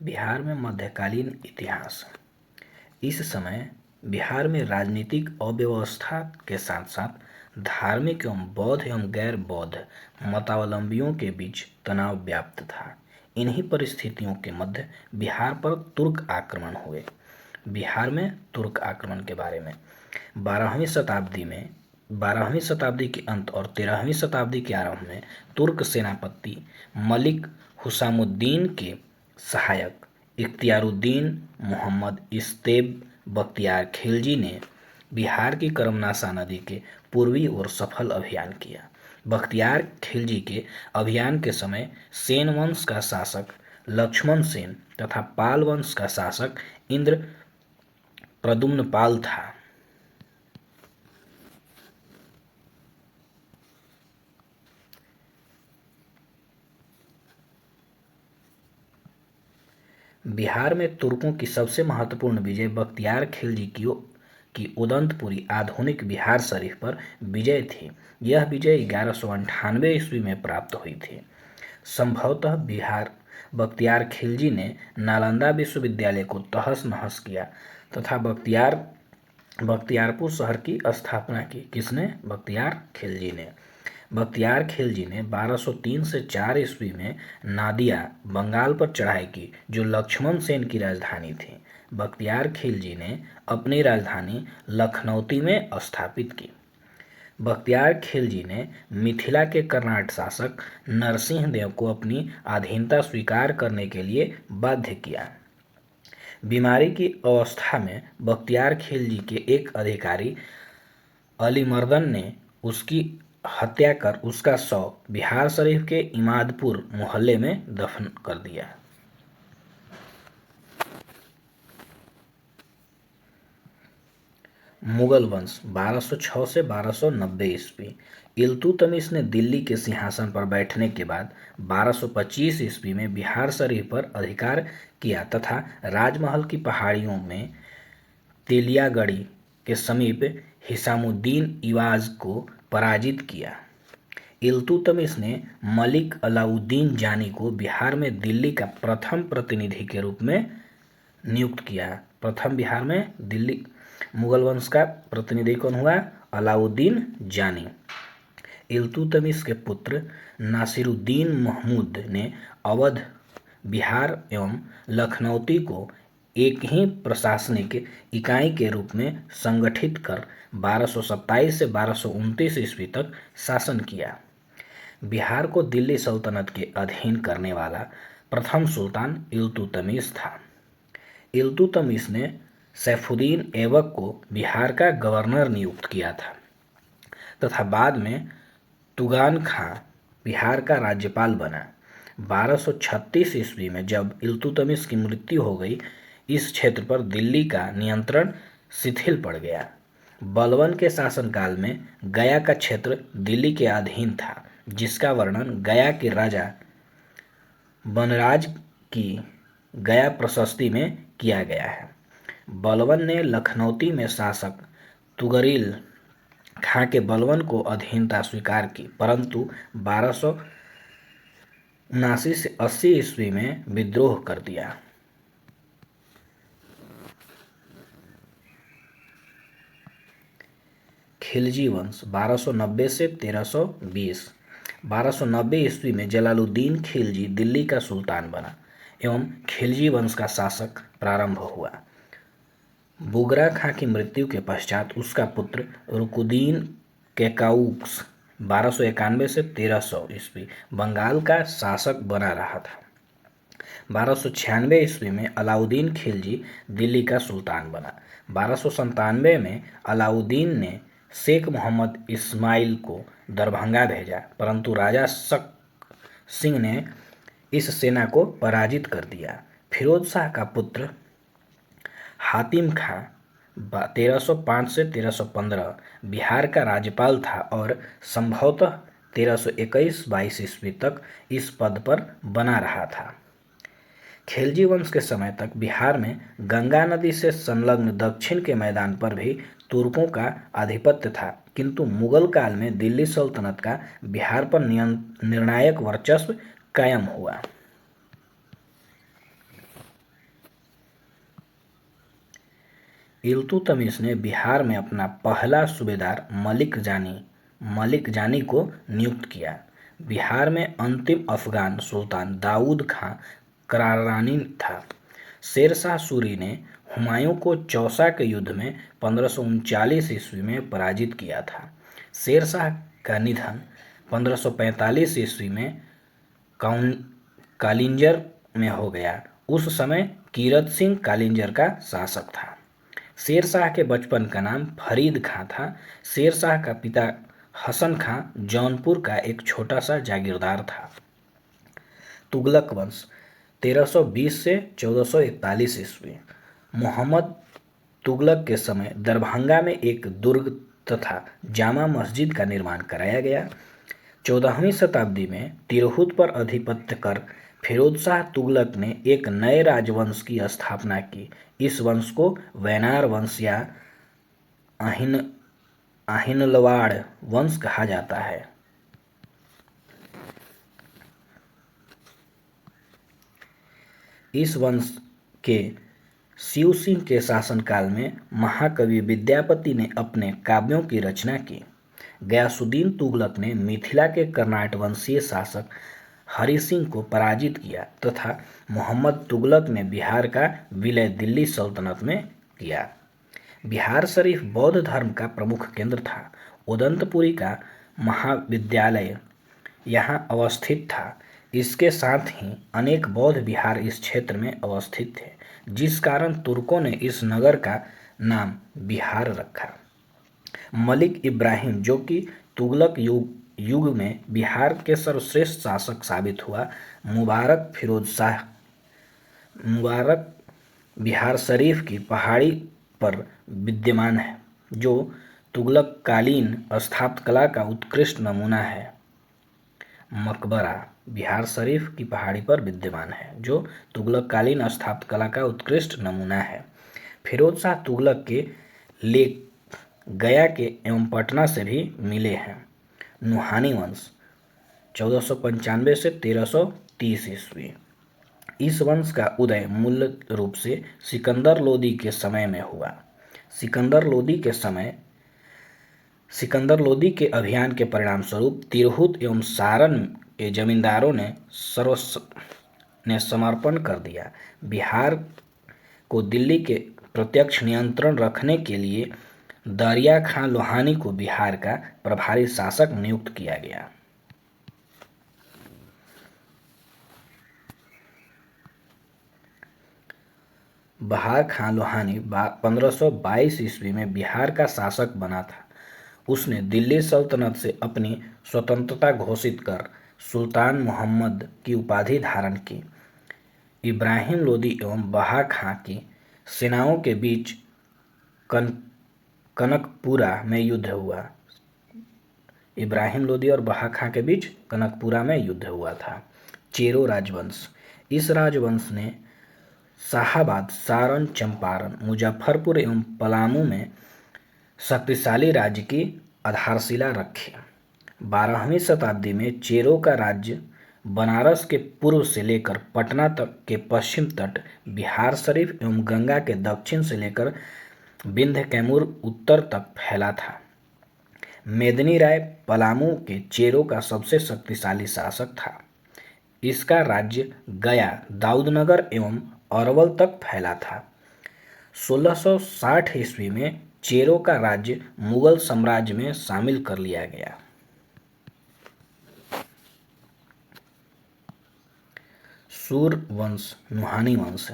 बिहार में मध्यकालीन इतिहास। इस समय बिहार में राजनीतिक अव्यवस्था के साथ साथ धार्मिक एवं गैर बौद्ध मतावलंबियों के बीच तनाव व्याप्त था। इन्हीं परिस्थितियों के मध्य बिहार पर तुर्क आक्रमण हुए। बिहार में तुर्क आक्रमण के बारे में 12वीं शताब्दी के अंत और 13वीं शताब्दी के आरंभ में तुर्क सेनापति मलिक हुसामुद्दीन के सहायक इख्तियारुद्दीन मोहम्मद इस्तेब बख्तियार खिलजी ने बिहार की करमनाशा नदी के पूर्वी ओर सफल अभियान किया। बख्तियार खिलजी के अभियान के समय सेन वंश का शासक लक्ष्मण सेन तथा पाल वंश का शासक इंद्र प्रद्युम्न पाल था। बिहार में तुर्कों की सबसे महत्वपूर्ण विजय बख्तियार खिलजी की उदंतपुरी आधुनिक बिहार शरीफ पर विजय थी। यह विजय 1198 ईस्वी में प्राप्त हुई थी। संभवतः बख्तियार खिलजी ने नालंदा विश्वविद्यालय को तहस नहस किया तथा बख्तियारपुर शहर की स्थापना की। किसने? बख्तियार खिलजी ने। बख्तियार खिलजी ने 1203 से 4 ईस्वी में नादिया बंगाल पर चढ़ाई की, जो लक्ष्मण सेन की राजधानी थी। बख्तियार खिलजी ने अपनी राजधानी लखनौती में स्थापित की। बख्तियार खिलजी ने मिथिला के कर्नाट शासक नरसिंह देव को अपनी अधीनता स्वीकार करने के लिए बाध्य किया। बीमारी की अवस्था में बख्तियार खिलजी के एक अधिकारी अलीमर्दन ने उसकी हत्या कर उसका शव बिहार शरीफ के इमादपुर मोहल्ले में दफन कर दिया। मुगल वंश 1206 से 1290 ईस्वी। इल्तुतमिश ने दिल्ली के सिंहासन पर बैठने के बाद 1225 ईस्वी में बिहार शरीफ पर अधिकार किया तथा राजमहल की पहाड़ियों में तेलियागढ़ी के समीप हिसामुद्दीन इवाज को पराजित किया। इल्तुतमिश ने मलिक अलाउद्दीन जानी को बिहार में दिल्ली का प्रथम प्रतिनिधि के रूप में नियुक्त किया। प्रथम बिहार में दिल्ली मुगल वंश का प्रतिनिधि कौन हुआ? अलाउद्दीन जानी। इल्तुतमिश के पुत्र नासिरुद्दीन महमूद ने अवध, बिहार एवं लखनौती को एक ही प्रशासनिक इकाई के रूप में संगठित कर 1227 से 1229 ईस्वी तक शासन किया। बिहार को दिल्ली सल्तनत के अधीन करने वाला प्रथम सुल्तान इल्तुतमिश था। इल्तुतमिश ने सैफुद्दीन ऐबक को बिहार का गवर्नर नियुक्त किया था तथा बाद में तुगान खां बिहार का राज्यपाल बना। 1236 ईस्वी में जब इल्तुतमिश की मृत्यु हो गई, इस क्षेत्र पर दिल्ली का नियंत्रण शिथिल पड़ गया। बलबन के शासनकाल में गया का क्षेत्र दिल्ली के अधीन था, जिसका वर्णन गया के राजा बनराज की गया प्रशस्ति में किया गया है। बलबन ने लखनौती में शासक तुगरिल खां के बलबन को अधीनता स्वीकार की, परंतु 1279 से 80 ईस्वी में विद्रोह कर दिया। खिलजी वंश 1290 से 1320। 1290 ईस्वी में जलालुद्दीन खिलजी दिल्ली का सुल्तान बना एवं खिलजी वंश का शासक प्रारंभ हुआ। बुगरा खां की मृत्यु के पश्चात उसका पुत्र रुकुद्दीन कैकाउस 1291 से 1300 ईस्वी बंगाल का शासक बना रहा था। 1296 ईस्वी में अलाउद्दीन खिलजी दिल्ली का सुल्तान बना। 1297 में अलाउद्दीन ने शेख मोहम्मद इस्माइल को दरभंगा भेजा, परंतु राजा शक सिंह ने इस सेना को पराजित कर दिया। फिरोज शाह का पुत्र हातिम खां 1305 से 1315 बिहार का राज्यपाल था और संभवतः 1321-22 ईस्वी तक इस पद पर बना रहा था। खिलजी वंश के समय तक बिहार में गंगा नदी से संलग्न दक्षिण के मैदान पर भी तुर्कों का आधिपत्य था, किंतु मुगल काल में दिल्ली सल्तनत का बिहार पर निर्णायक वर्चस्व कायम हुआ। इल्तुतमिश ने बिहार में अपना पहला सूबेदार मलिक जानी को नियुक्त किया। बिहार में अंतिम अफगान सुल्तान दाऊद खां करारानी था। शेर शाह सूरी ने हुमायूं को चौसा के युद्ध में 1539 ईस्वी में पराजित किया था। शेर शाह का निधन 1545 ईस्वी में कालिंजर में हो गया। उस समय कीरत सिंह कालिंजर का शासक था। शेर शाह के बचपन का नाम फरीद खां था। शेर शाह का पिता हसन खां जौनपुर का एक छोटा सा जागीरदार था। तुगलक वंश 1320 से 1441 ईस्वी। मोहम्मद तुगलक के समय दरभंगा में एक दुर्ग तथा जामा मस्जिद का निर्माण कराया गया। 14वीं शताब्दी में तिरहुत पर आधिपत्य कर फिरोज शाह तुगलक ने एक नए राजवंश की स्थापना की। इस वंश को वैनार वंश या आहिनलवाड़ वंश कहा जाता है। इस वंश के शिव सिंह के शासनकाल में महाकवि विद्यापति ने अपने काव्यों की रचना की। गयासुद्दीन तुगलक ने मिथिला के कर्नाट वंशीय शासक हरि सिंह को पराजित किया तथा मोहम्मद तुगलक ने बिहार का विलय दिल्ली सल्तनत में किया। बिहार शरीफ बौद्ध धर्म का प्रमुख केंद्र था। उदंतपुरी का महाविद्यालय यहाँ अवस्थित था। इसके साथ ही अनेक बौद्ध विहार इस क्षेत्र में अवस्थित थे, जिस कारण तुर्कों ने इस नगर का नाम बिहार रखा। मलिक इब्राहिम, जो कि तुगलक युग में बिहार के सर्वश्रेष्ठ शासक साबित हुआ, मुबारक बिहार शरीफ की पहाड़ी पर विद्यमान है, जो तुगलककालीन स्थापत्यकला का उत्कृष्ट नमूना है। मकबरा बिहार शरीफ की पहाड़ी पर विद्यमान है, जो तुगलककालीन स्थापत्यकला का उत्कृष्ट नमूना है। फिरोज शाह तुगलक के लेख गया के एवं पटना से भी मिले हैं। नुहानी वंश 1495 से 1330 ईस्वी। इस वंश का उदय मूल रूप से सिकंदर लोदी के समय में हुआ। सिकंदर लोदी के अभियान के परिणाम स्वरूप तिरहुत एवं सारण के जमींदारों ने समर्पण कर दिया। बिहार को दिल्ली के प्रत्यक्ष नियंत्रण रखने के लिए दरिया खां लोहानी को बिहार का प्रभारी शासक नियुक्त किया गया। बहार खां लोहानी 1522 ईस्वी में बिहार का शासक बना था। उसने दिल्ली सल्तनत से अपनी स्वतंत्रता घोषित कर सुल्तान मोहम्मद की उपाधि धारण की। इब्राहिम लोदी एवं बहा खां की सेनाओं के बीच कनकपुरा में युद्ध हुआ। इब्राहिम लोदी और बहा खां के बीच कनकपुरा में युद्ध हुआ था। चेरो राजवंश। इस राजवंश ने शाहाबाद, सारण, चंपारण, मुजफ्फरपुर एवं पलामू में शक्तिशाली राज्य की आधारशिला रखी। 12वीं शताब्दी में चेरो का राज्य बनारस के पूर्व से लेकर पटना तक के पश्चिम तट, बिहार शरीफ एवं गंगा के दक्षिण से लेकर विंध्य कैमूर उत्तर तक फैला था। मेदिनी राय पलामू के चेरो का सबसे शक्तिशाली शासक था। इसका राज्य गया, दाऊदनगर एवं अरवल तक फैला था। 1660 ईस्वी में चेरो का राज्य मुगल साम्राज्य में शामिल कर लिया गया। सूरवंश नुहानी वंश।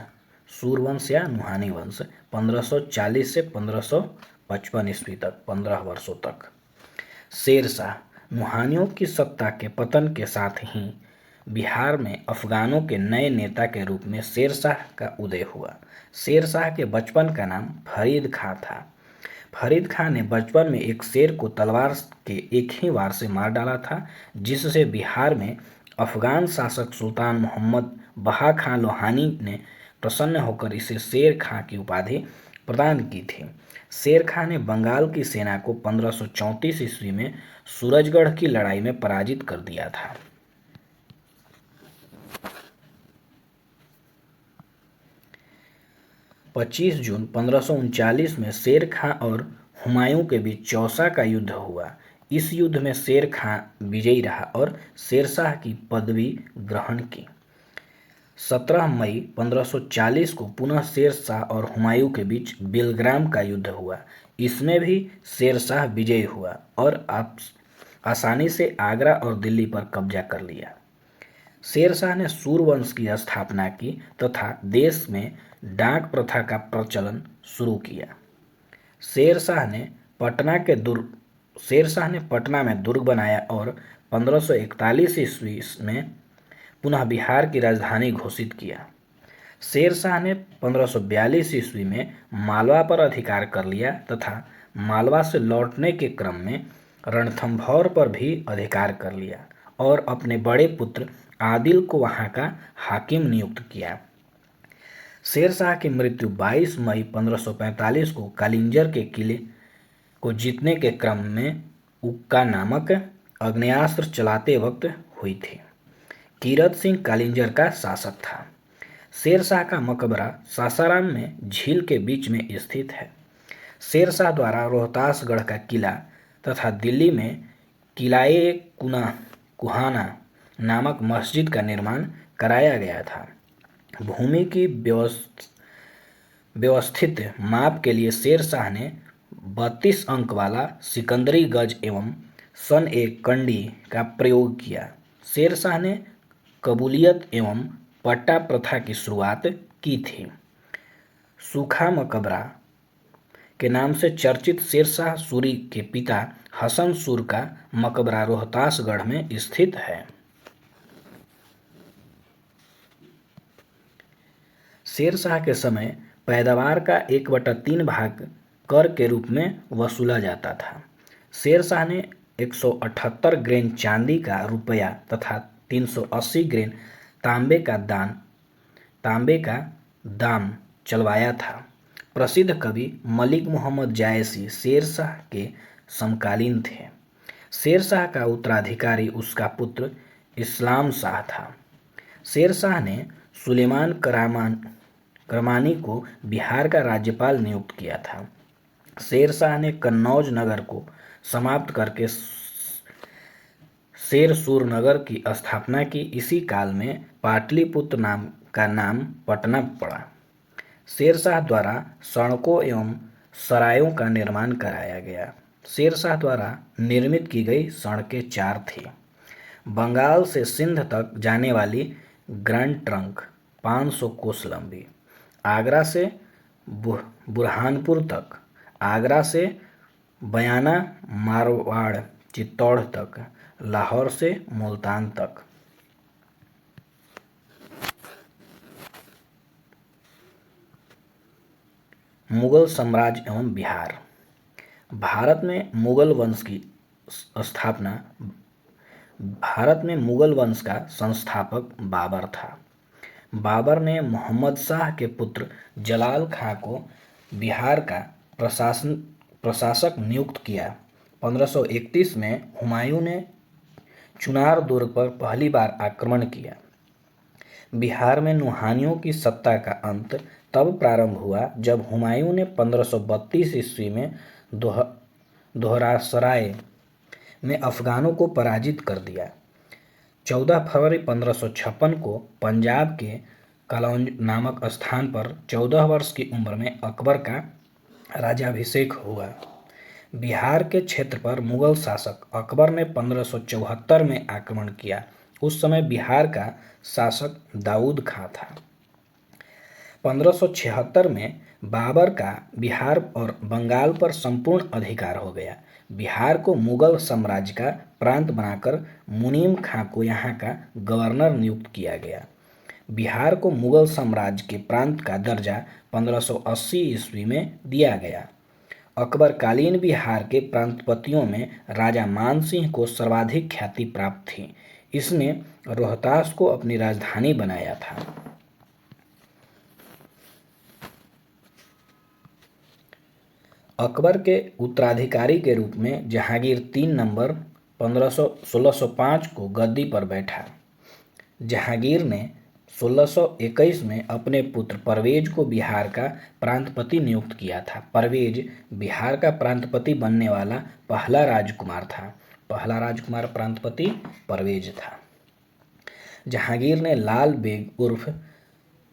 सूरवंश या नुहानी वंश 1540 से 1555 ईस्वी तक 15 वर्षों तक। शेर शाह। नुहानियों की सत्ता के पतन के साथ ही बिहार में अफगानों के नए नेता के रूप में शेर शाह का उदय हुआ। शेर शाह के बचपन का नाम फरीद खां था। फरीद खां ने बचपन में एक शेर को तलवार के एक ही वार से मार डाला था, जिससे बिहार में अफगान शासक सुल्तान मोहम्मद बहा खां लोहानी ने प्रसन्न होकर इसे शेर खां की उपाधि प्रदान की थी। शेर खां ने बंगाल की सेना को 1534 ईस्वी में सूरजगढ़ की लड़ाई में पराजित कर दिया था। 25 जून 1539 में शेर खां और हुमायूं के बीच चौसा का युद्ध हुआ। इस युद्ध में शेर खां विजयी रहा और शेरशाह की पदवी ग्रहण की। 17 मई 1540 को पुनः शेरशाह और हुमायूं के बीच बेलग्राम का युद्ध हुआ। इसमें भी शेरशाह विजयी हुआ और आसानी से आगरा और दिल्ली पर कब्जा कर लिया। शेरशाह ने सूरवंश की स्थापना की तथा देश में डाक प्रथा का प्रचलन शुरू किया। शेरशाह ने पटना में दुर्ग बनाया और 1541 ईस्वी में पुनः बिहार की राजधानी घोषित किया। शेरशाह ने 1542 ईस्वी में मालवा पर अधिकार कर लिया तथा मालवा से लौटने के क्रम में रणथंभौर पर भी अधिकार कर लिया और अपने बड़े पुत्र आदिल को वहां का हाकिम नियुक्त किया। शेरशाह की मृत्यु 22 मई 1545 को कालिंजर के किले को जीतने के क्रम में उक्का नामक आग्नेयास्त्र चलाते वक्त हुई थी। कीरत सिंह कालिंजर का शासक था। शेरशाह का मकबरा सासाराम में झील के बीच में स्थित है। शेरशाह द्वारा रोहतासगढ़ का किला तथा दिल्ली में किलाए कुहाना नामक मस्जिद का निर्माण कराया गया था। भूमि की व्यवस्थित माप के लिए शेरशाह ने 32 अंक वाला सिकंदरी गज एवं सन एक कंडी का प्रयोग किया। शेरशाह ने कबूलियत एवं पट्टा प्रथा की शुरुआत की थी। सूखा मकबरा के नाम से चर्चित शेरशाह सूरी के पिता हसन सूर का मकबरा रोहतासगढ़ में स्थित है। शेरशाह के समय पैदावार का 1/3 भाग कर के रूप में वसूला जाता था। शेरशाह ने 178 ग्रेन चांदी का रुपया तथा 380 ग्रेन तांबे का दाम चलवाया था। प्रसिद्ध कवि मलिक मोहम्मद जायसी शेरशाह के समकालीन थे। शेरशाह का उत्तराधिकारी उसका पुत्र इस्लाम शाह था। शेरशाह ने सुलेमान करमानी को बिहार का राज्यपाल नियुक्त किया था। शेरशाह ने कन्नौज नगर को समाप्त करके शेरसूर नगर की स्थापना की। इसी काल में पाटलिपुत्र का नाम पटना पड़ा। शेरशाह द्वारा सड़कों एवं सरायों का निर्माण कराया गया। शेरशाह द्वारा निर्मित की गई सड़कें 4 थी। बंगाल से सिंध तक जाने वाली ग्रैंड ट्रंक 500 कोस लंबी, आगरा से बुरहानपुर तक, आगरा से बयाना मारवाड़ चित्तौड़ तक, लाहौर से मुल्तान तक। मुगल साम्राज्य एवं बिहार। भारत में मुगल वंश का संस्थापक बाबर था। बाबर ने मोहम्मद शाह के पुत्र जलाल खां को बिहार का प्रशासक नियुक्त किया। 1531 में हुमायूं ने चुनार दुर्ग पर पहली बार आक्रमण किया। बिहार में नुहानियों की सत्ता का अंत तब प्रारंभ हुआ जब हुमायूं ने 1532 ईस्वी में दोहरासराय में अफगानों को पराजित कर दिया। 14 फरवरी 1556 को पंजाब के कलौंज नामक स्थान पर 14 वर्ष की उम्र में अकबर का राजाभिषेक हुआ। बिहार के क्षेत्र पर मुगल शासक अकबर ने 1574 में आक्रमण किया। उस समय बिहार का शासक दाऊद खां था। 1576 में बाबर का बिहार और बंगाल पर संपूर्ण अधिकार हो गया। बिहार को मुगल साम्राज्य का प्रांत बनाकर मुनीम खां को यहाँ का गवर्नर नियुक्त किया गया। बिहार को मुगल साम्राज्य के प्रांत का दर्जा 1580 ईस्वी में दिया गया। अकबरकालीन बिहार के प्रांतपतियों में राजा मानसिंह को सर्वाधिक ख्याति प्राप्त थी। इसने रोहतास को अपनी राजधानी बनाया था। अकबर के उत्तराधिकारी के रूप में जहांगीर 3 नवंबर 1605 को गद्दी पर बैठा। जहांगीर ने 1621 में अपने पुत्र परवेज को बिहार का प्रांतपति नियुक्त किया था। परवेज बिहार का प्रांतपति बनने वाला पहला राजकुमार था। पहला राजकुमार प्रांतपति परवेज था। जहांगीर ने लाल बेग उर्फ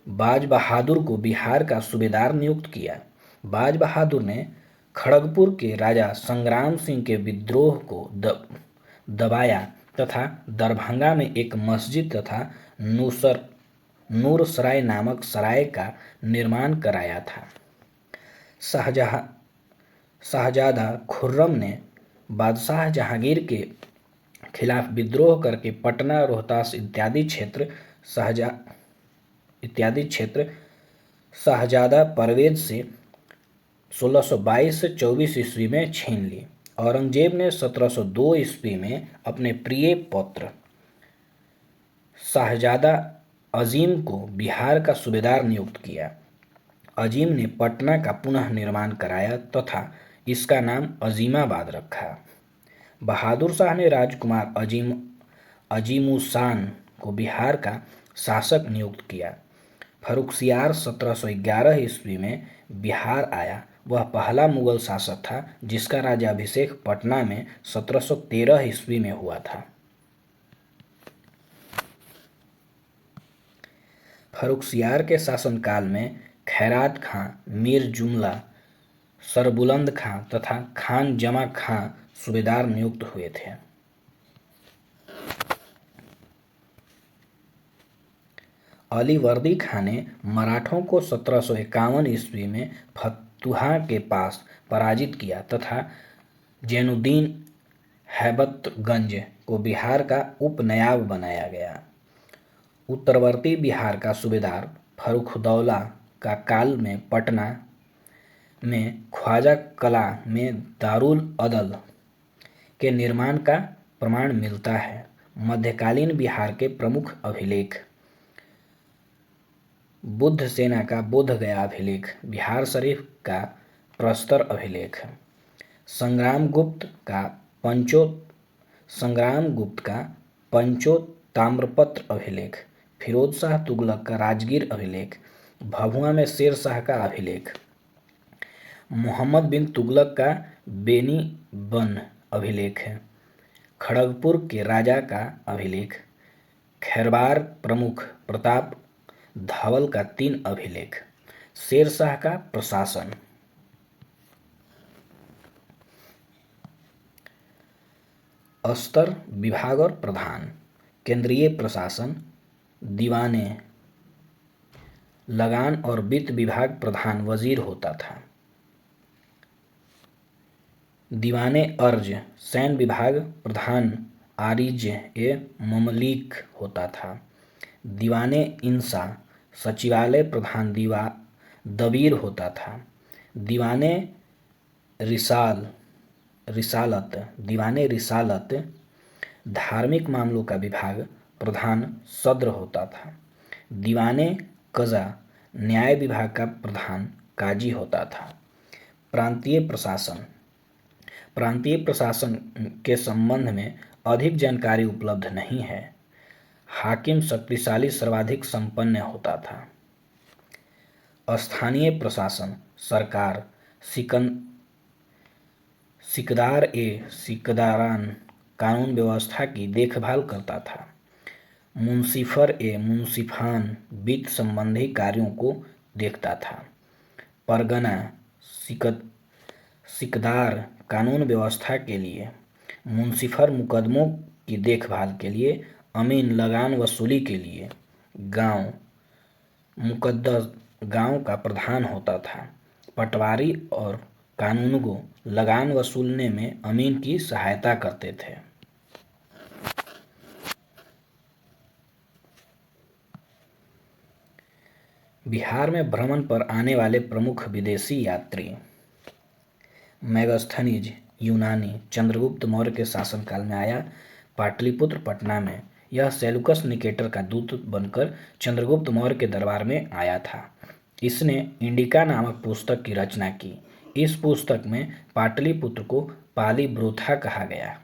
बाज बहादुर को बिहार का सूबेदार नियुक्त किया। बाज बहादुर ने खड़गपुर के राजा संग्राम सिंह के विद्रोह को दबाया तथा दरभंगा में एक मस्जिद तथा नूरसराय नामक सराय का निर्माण कराया था। शाहजादा खुर्रम ने बादशाह जहांगीर के खिलाफ विद्रोह करके पटना, रोहतास इत्यादि क्षेत्र शाहजादा परवेज से 1622 से 24 ईस्वी में छीन ली। औरंगजेब ने 1702 ईस्वी में अपने प्रिय पौत्र शाहजादा अजीम को बिहार का सूबेदार नियुक्त किया। अजीम ने पटना का पुनः निर्माण कराया तथा इसका नाम अजीमाबाद रखा। बहादुर शाह ने राजकुमार अजीमुशान को बिहार का शासक नियुक्त किया। फर्रुखसियार 1711 ईस्वी में बिहार आया। वह पहला मुगल शासक था जिसका राज्याभिषेक पटना में 1713 ईस्वी में हुआ था। फर्रुखसियार के शासनकाल में खैरात खां, मीर जुमला, सरबुलंद खां तथा खान जमा खां सूबेदार नियुक्त हुए थे। अलीवर्दी खां ने मराठों को 1751 ईस्वी में फतुहा के पास पराजित किया तथा जैनुद्दीन हैबतगंज को बिहार का उपनवाब बनाया गया। उत्तरवर्ती बिहार का सूबेदार फर्रुखदौला का काल में पटना में ख्वाजा कला में दारुल अदल के निर्माण का प्रमाण मिलता है। मध्यकालीन बिहार के प्रमुख अभिलेख: बुद्ध सेना का बोधगया अभिलेख, बिहार शरीफ का प्रस्तर अभिलेख, संग्राम गुप्त का पंचो ताम्रपत्र अभिलेख, फिरोज शाह तुगलक का राजगीर अभिलेख, भभुआ में शेर शाह का अभिलेख, मोहम्मद बिन तुगलक का बेनी बन अभिलेख है, खड़गपुर के राजा का अभिलेख, खैरवार प्रमुख प्रताप धवल का 3 अभिलेख, शेर शाह का प्रशासन। स्तर, विभाग और प्रधान: केंद्रीय प्रशासन, दीवाने लगान और वित्त विभाग प्रधान वजीर होता था। दीवाने अर्ज सैन्य विभाग प्रधान आरिज ए ममलीक होता था। दीवाने इंसा सचिवालय प्रधान दबीर होता था। दीवाने रिसालत धार्मिक मामलों का विभाग प्रधान सद्र होता था। दीवाने कज़ा न्याय विभाग का प्रधान काजी होता था। प्रांतीय प्रशासन के संबंध में अधिक जानकारी उपलब्ध नहीं है। हाकिम शक्तिशाली सर्वाधिक संपन्न होता था। स्थानीय प्रशासन सरकार सिकदारान कानून व्यवस्था की देखभाल करता था। मुंसिफान वित्त संबंधी कार्यों को देखता था। परगना सिकदार कानून व्यवस्था के लिए, मुंसिफर मुकदमों की देखभाल के लिए, अमीन लगान वसूली के लिए, मुकद्दस गांव का प्रधान होता था। पटवारी और कानूनगो लगान वसूलने में अमीन की सहायता करते थे। बिहार में भ्रमण पर आने वाले प्रमुख विदेशी यात्री: मेगास्थनीज यूनानी चंद्रगुप्त मौर्य के शासनकाल में आया। पाटलिपुत्र पटना में यह सेल्यूकस निकेटर का दूत बनकर चंद्रगुप्त मौर्य के दरबार में आया था। इसने इंडिका नामक पुस्तक की रचना की। इस पुस्तक में पाटलिपुत्र को पाली ब्रोथा कहा गया।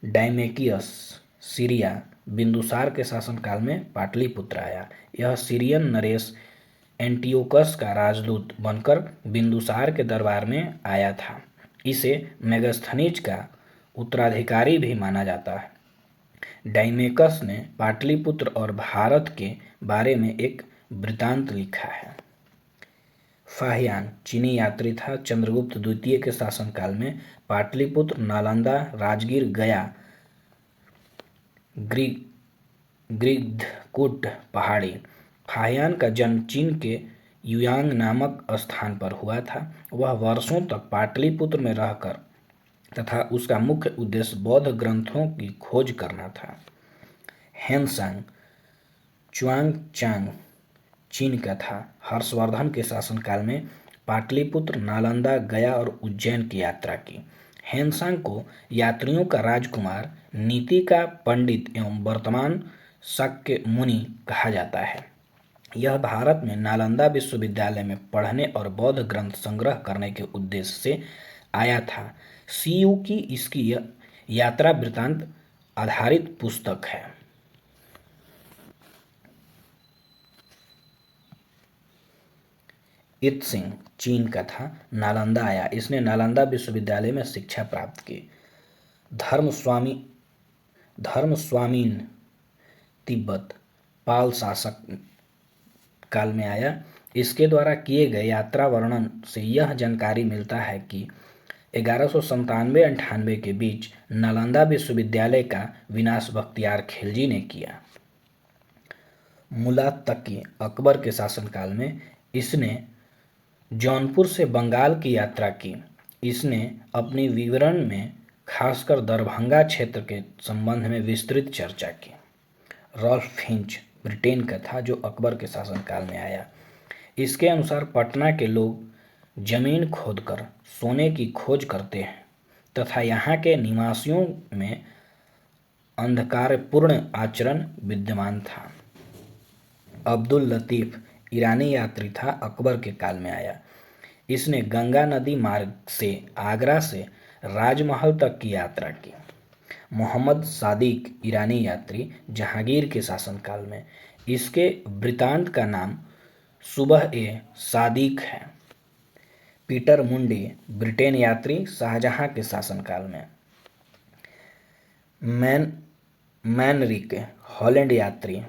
डायमेकियस सीरिया बिंदुसार के शासनकाल में पाटलिपुत्र आया। यह सीरियन नरेश एंटियोकस का राजदूत बनकर बिंदुसार के दरबार में आया था। इसे मेगास्थनीज का उत्तराधिकारी भी माना जाता है। डाइमेकस ने पाटलिपुत्र और भारत के बारे में एक वृत्तांत लिखा है। फाहियान चीनी यात्री था। चंद्रगुप्त द्वितीय के शासनकाल में पाटलिपुत्र, नालंदा, राजगीर, गया, गृद्धकूट पहाड़ी। फाहियान का जन्म चीन के युयांग नामक स्थान पर हुआ था। वह वर्षों तक पाटलिपुत्र में रहकर तथा उसका मुख्य उद्देश्य बौद्ध ग्रंथों की खोज करना था। हेनसांग च्युआंगचांग चीन का था। हर्षवर्धन के शासनकाल में पाटलिपुत्र, नालंदा, गया और उज्जैन की यात्रा की। हेनसांग को यात्रियों का राजकुमार, नीति का पंडित एवं वर्तमान शाक्य मुनि कहा जाता है। यह भारत में नालंदा विश्वविद्यालय में पढ़ने और बौद्ध ग्रंथ संग्रह करने के उद्देश्य से आया था। सीयू की इसकी यात्रा वृत्तांत आधारित पुस्तक है। इत सिंह चीन का था। नालंदा आया। इसने नालंदा विश्वविद्यालय में शिक्षा प्राप्त की। धर्मस्वामीन तिब्बत पाल शासक काल में आया। इसके द्वारा किए गए यात्रा वर्णन से यह जानकारी मिलता है कि 1197-98 के बीच नालंदा विश्वविद्यालय का विनाश बख्तियार खिलजी ने किया। मुला तकी अकबर के शासनकाल में इसने जौनपुर से बंगाल की यात्रा की। इसने अपनी विवरण में खासकर दरभंगा क्षेत्र के संबंध में विस्तृत चर्चा की। रॉल्फ फिंच ब्रिटेन का था, जो अकबर के शासनकाल में आया। इसके अनुसार पटना के लोग जमीन खोदकर सोने की खोज करते हैं तथा यहाँ के निवासियों में अंधकारपूर्ण आचरण विद्यमान था। अब्दुल लतीफ ईरानी यात्री था, अकबर के काल में आया। इसने गंगा नदी मार्ग से आगरा से राजमहल तक की यात्रा की। मोहम्मद सादिक ईरानी यात्री, जहांगीर के शासनकाल में। इसके वृत्तांत का नाम सुबह ए सादिक है। पीटर मुंडी ब्रिटेन यात्री, शाहजहां के शासनकाल में। मैनरिक हॉलैंड यात्री,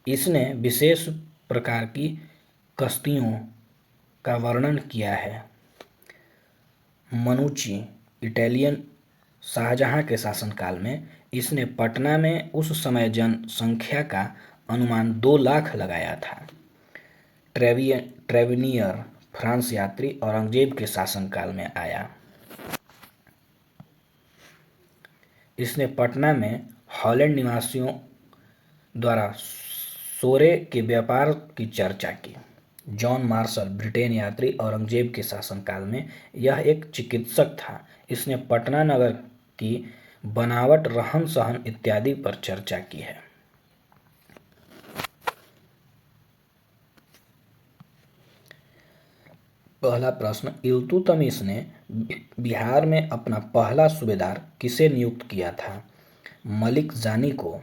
इसने विशेष प्रकार की कश्तियों का वर्णन किया है। मनुची इटालियन, शाहजहां के शासनकाल में। इसने पटना में उस समय जनसंख्या का अनुमान 2 लाख लगाया था। ट्रेविनियर फ्रांस यात्री, औरंगजेब के शासनकाल में आया। इसने पटना में हॉलैंड निवासियों द्वारा सोरे के व्यापार की चर्चा की। जॉन मार्शल ब्रिटेन यात्री, औरंगजेब के शासनकाल में। यह एक चिकित्सक था। इसने पटना नगर की बनावट, रहन सहन इत्यादि पर चर्चा की है। पहला प्रश्न, इल्तुतमिश ने बिहार में अपना पहला सूबेदार किसे नियुक्त किया था? मलिक जानी को।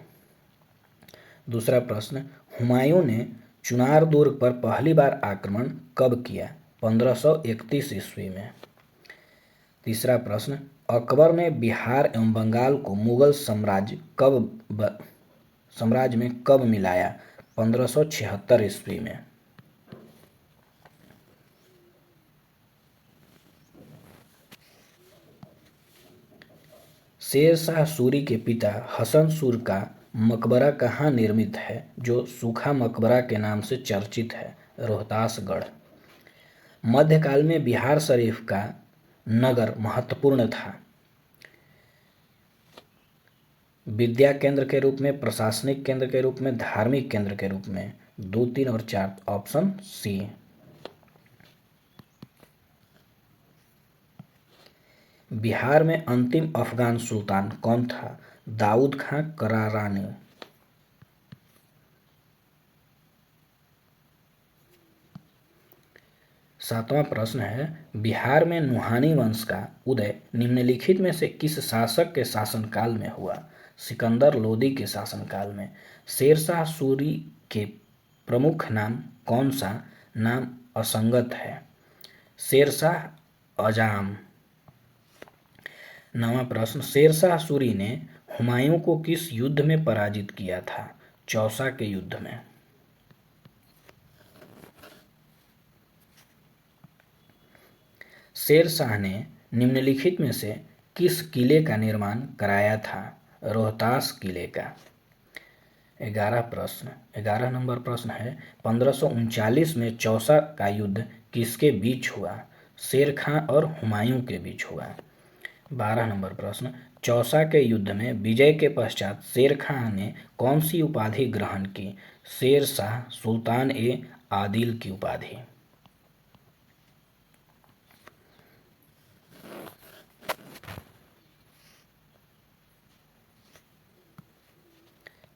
दूसरा प्रश्न, हुमायूं ने चुनार दुर्ग पर पहली बार आक्रमण कब किया? 1531 ईस्वी में। तीसरा प्रश्न, अकबर ने बिहार एवं बंगाल को मुगल साम्राज्य में कब मिलाया? 1576 ईस्वी में। शेर शाह सूरी के पिता हसन सूर का मकबरा कहाँ निर्मित है, जो सूखा मकबरा के नाम से चर्चित है? रोहतासगढ़। मध्यकाल में बिहार शरीफ का नगर महत्वपूर्ण था। विद्या केंद्र के रूप में, प्रशासनिक केंद्र के रूप में, धार्मिक केंद्र के रूप में। 2, 3 और 4 ऑप्शन सी। बिहार में अंतिम अफगान सुल्तान कौन था? दाऊद खां करारानी। सातवां प्रश्न है, बिहार में नुहानी वंश का उदय निम्नलिखित में से किस शासक के शासनकाल में हुआ? सिकंदर लोदी के शासनकाल में। शेरशाह सूरी के प्रमुख नाम कौन सा नाम असंगत है? शेरशाह आजम। नवा प्रश्न, शेरशाह सूरी ने हुमायूं को किस युद्ध में पराजित किया था? चौसा के युद्ध में। शेरशाह ने निम्नलिखित में से किस किले का निर्माण कराया था? रोहतास किले का। 11 नंबर प्रश्न है, 1539 में चौसा का युद्ध किसके बीच हुआ? शेर खां और हुमायूं के बीच हुआ। 12 नंबर प्रश्न, चौसा के युद्ध में विजय के पश्चात शेर खां ने कौन सी उपाधि ग्रहण की? शेर शाह सुल्तान ए आदिल की उपाधि।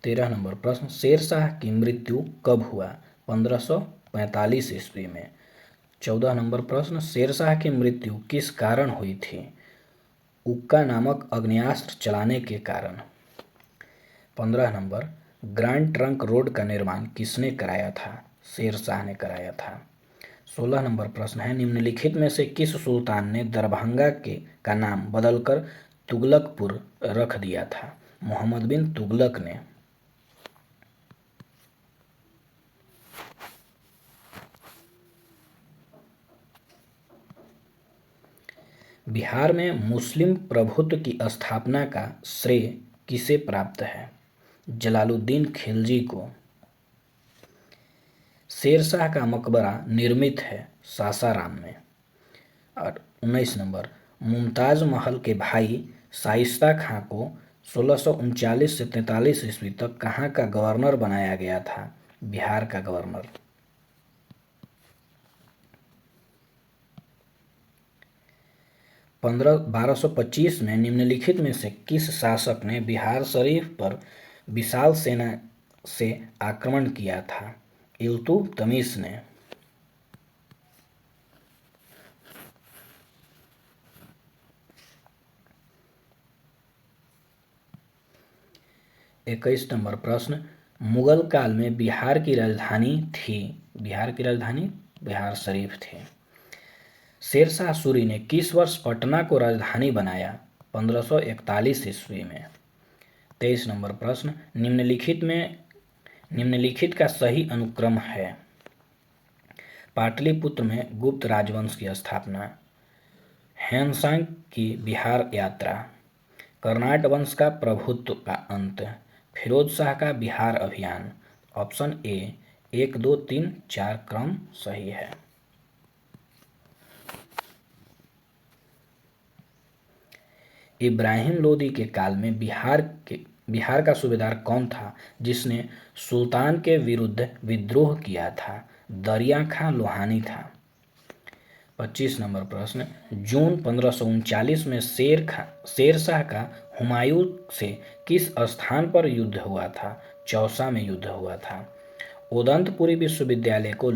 13 नंबर प्रश्न, शेरशाह की मृत्यु कब हुआ? 1545 ईस्वी में। 14 नंबर प्रश्न, शेरशाह की मृत्यु किस कारण हुई थी? उक्का नामक अग्नेयास्त्र चलाने के कारण। 15 नंबर, ग्रांड ट्रंक रोड का निर्माण किसने कराया था? शेरशाह ने कराया था। 16 नंबर प्रश्न है, निम्नलिखित में से किस सुल्तान ने दरभंगा का नाम बदलकर तुगलकपुर रख दिया था? मोहम्मद बिन तुगलक ने। बिहार में मुस्लिम प्रभुत्व की स्थापना का श्रेय किसे प्राप्त है? जलालुद्दीन खिलजी को। शेरशाह का मकबरा निर्मित है सासाराम में। और 19 नंबर, मुमताज महल के भाई शाइस्ता खां को 1639 से 43 ईस्वी तक कहाँ का गवर्नर बनाया गया था? बिहार का गवर्नर। 1225 में निम्नलिखित में से किस शासक ने बिहार शरीफ पर विशाल सेना से आक्रमण किया था? इल्तुतमिश ने। 21 नंबर प्रश्न, मुगल काल में बिहार की राजधानी थी? बिहार की राजधानी बिहार शरीफ थी। शेरशाह सूरी ने किस वर्ष पटना को राजधानी बनाया? 1541 ईस्वी में। 23 नंबर प्रश्न, निम्नलिखित का सही अनुक्रम है? पाटलिपुत्र में गुप्त राजवंश की स्थापना, ह्वेनसांग की बिहार यात्रा, कर्नाट वंश का प्रभुत्व का अंत, फिरोज शाह का बिहार अभियान। ऑप्शन ए 1, 2, 3, 4 क्रम सही है। इब्राहिम लोदी के काल में बिहार का सूबेदार कौन था जिसने सुल्तान के विरुद्ध विद्रोह किया था? दरिया खां लोहानी था। 25 नंबर प्रश्न, जून 1539 में शेरशाह का हुमायूं से किस स्थान पर युद्ध हुआ था? चौसा में युद्ध हुआ था। उदंतपुरी विश्वविद्यालय को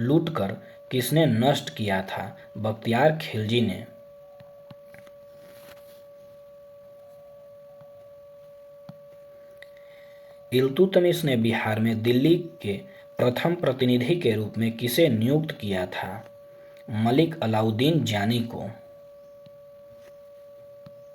लूटकर किसने नष्ट किया था? बख्तियार खिलजी ने। इल्तुतमिश ने बिहार में दिल्ली के प्रथम प्रतिनिधि के रूप में किसे नियुक्त किया था? मलिक अलाउद्दीन जानी को।